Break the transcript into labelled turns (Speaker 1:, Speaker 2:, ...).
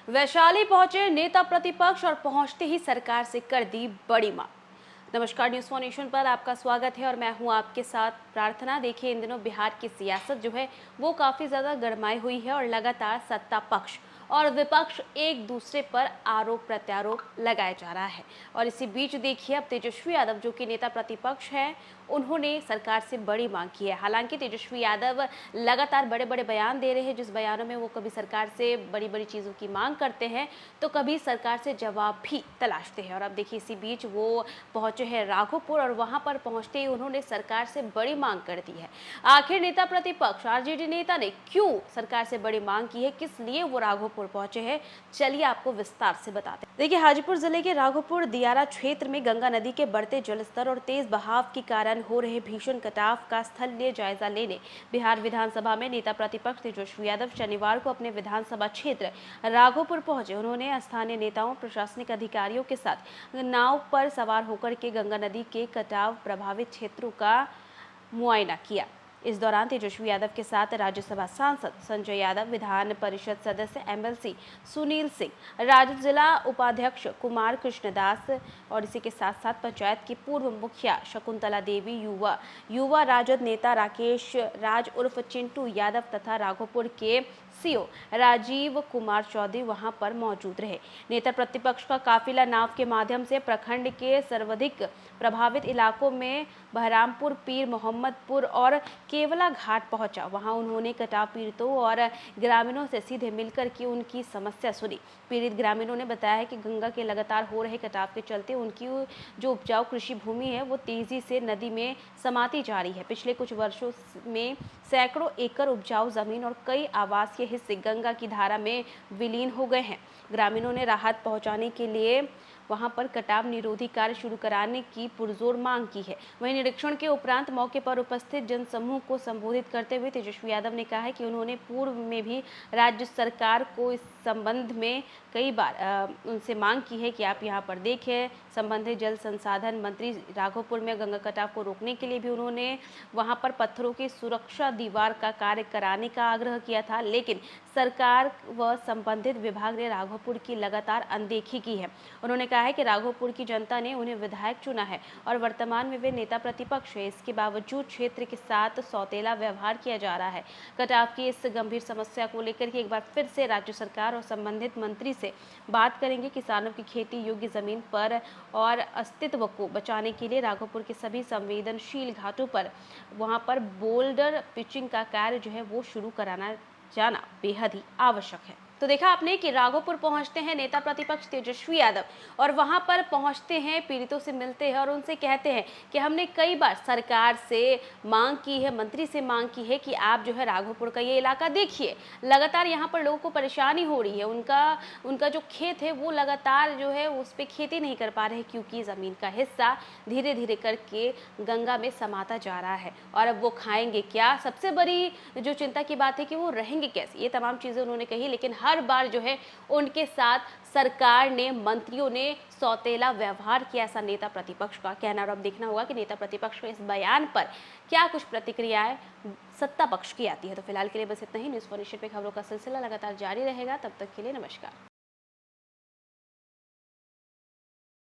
Speaker 1: वैशाली पहुंचे नेता प्रतिपक्ष और पहुंचते ही सरकार से कर दी बड़ी मांग। नमस्कार, न्यूज़ फॉर नेशन पर आपका स्वागत है और मैं हूं आपके साथ प्रार्थना। देखिए, इन दिनों बिहार की सियासत जो है वो काफ़ी ज़्यादा गरमाई हुई है और लगातार सत्ता पक्ष और विपक्ष एक दूसरे पर आरोप प्रत्यारोप लगाया जा रहा है। और इसी बीच देखिए, अब तेजस्वी यादव जो कि नेता प्रतिपक्ष हैं, उन्होंने सरकार से बड़ी मांग की है। हालांकि तेजस्वी यादव लगातार बड़े बड़े बयान दे रहे हैं, जिस बयानों में वो कभी सरकार से बड़ी बड़ी चीज़ों की मांग करते हैं तो कभी सरकार से जवाब भी तलाशते हैं। और अब देखिए, इसी बीच वो पहुंचे हैं राघोपुर और वहां पर पहुंचते ही उन्होंने सरकार से बड़ी मांग कर दी है। आखिर नेता प्रतिपक्ष आरजेडी नेता ने क्यों सरकार से बड़ी मांग की है, किस लिए वो राघोपुर पहुंचे हैं, चलिए आपको विस्तार से बताते हैं। देखिए, हाजीपुर जिले के राघोपुर दियारा क्षेत्र में गंगा नदी के बढ़ते जलस्तर और तेज बहाव के कारण हो रहे भीषण कटाव का स्थलीय जायजा लेने बिहार विधानसभा में नेता प्रतिपक्ष तेजस्वी यादव शनिवार को अपने विधानसभा क्षेत्र राघोपुर पहुंचे। उन्होंने स्थानीय नेताओं, प्रशासनिक अधिकारियों के साथ नाव पर सवार होकर के गंगा नदी के कटाव प्रभावित क्षेत्रों का मुआयना किया। इस दौरान तेजस्वी यादव के साथ राज्यसभा सांसद संजय यादव, विधान परिषद सदस्य एमएलसी सुनील सिंह, राजद जिला उपाध्यक्ष कुमार कृष्णदास और इसी के साथ साथ पंचायत की पूर्व मुखिया शकुंतला देवी, युवा राजद नेता राकेश राज उर्फ चिंटू यादव तथा राघोपुर के सीओ राजीव कुमार चौधरी वहां पर मौजूद रहे। नेता प्रतिपक्ष का काफिला नाव के माध्यम से प्रखंड के सर्वाधिक प्रभावित इलाकों में बहरामपुर, पीर मोहम्मदपुर और केवला घाट पहुंचा। वहां उन्होंने कटाव पीड़ितों और ग्रामीणों से सीधे मिलकर के उनकी समस्या सुनी। पीड़ित ग्रामीणों ने बताया है कि गंगा के लगातार हो रहे कटाव के चलते उनकी जो उपजाऊ कृषि भूमि है वो तेजी से नदी में समाती जा रही है। पिछले कुछ वर्षों में सैकड़ों एकड़ उपजाऊ जमीन और कई आवासीय हिस्से गंगा की धारा में विलीन हो गए हैं। ग्रामीणों ने राहत पहुंचाने के लिए वहां पर कटाव निरोधी कार्य शुरू कराने की पुरजोर मांग की है। वहीं निरीक्षण के उपरांत मौके पर उपस्थित जनसमूह को संबोधित करते हुए तेजस्वी यादव ने कहा है कि उन्होंने पूर्व में भी राज्य सरकार को इस संबंध में कई बार उनसे मांग की है कि आप यहां पर देखें। संबंधित जल संसाधन मंत्री राघोपुर में गंगा कटाव को रोकने के लिए भी उन्होंने वहां पर पत्थरों की सुरक्षा दीवार का कार्य कराने का आग्रह किया था, लेकिन सरकार व संबंधित विभाग ने राघोपुर की लगातार अनदेखी की है। उन्होंने कहा है कि राघोपुर की जनता ने उन्हें विधायक चुना है और वर्तमान में वे नेता प्रतिपक्ष है। इसके बावजूद क्षेत्र के साथ सौतेला व्यवहार किया जा रहा है। कटाव की इस गंभीर समस्या को लेकर के एक बार फिर से राज्य सरकार और संबंधित मंत्री से बात करेंगे। किसानों की खेती योग्य जमीन पर और अस्तित्व को बचाने के लिए राघोपुर के सभी संवेदनशील घाटों पर वहां पर बोल्डर पिचिंग का कार्य जो है वो शुरू कराना जाना बेहद ही आवश्यक है। तो देखा आपने कि राघोपुर पहुंचते हैं नेता प्रतिपक्ष तेजस्वी यादव और वहां पर पहुंचते हैं, पीड़ितों से मिलते हैं और उनसे कहते हैं कि हमने कई बार सरकार से मांग की है, मंत्री से मांग की है कि आप जो है राघोपुर का ये इलाका देखिए। लगातार यहाँ पर लोगों को परेशानी हो रही है। उनका जो खेत है वो लगातार जो है उस पर खेती नहीं कर पा रहे क्योंकि ज़मीन का हिस्सा धीरे धीरे करके गंगा में समाता जा रहा है। और अब वो खाएंगे क्या? सबसे बड़ी जो चिंता की बात है कि वो रहेंगे कैसे। ये तमाम चीज़ें उन्होंने कही, लेकिन हर बार जो है उनके साथ सरकार ने, मंत्रियों ने सौतेला व्यवहार किया, ऐसा नेता प्रतिपक्ष का कहना। और अब देखना होगा कि नेता प्रतिपक्ष के इस बयान पर क्या कुछ प्रतिक्रियाएं सत्ता पक्ष की आती है। तो फिलहाल के लिए बस इतना ही। न्यूज़ फॉर नेशन पे खबरों का सिलसिला लगातार जारी रहेगा। तब तक के लिए नमस्कार।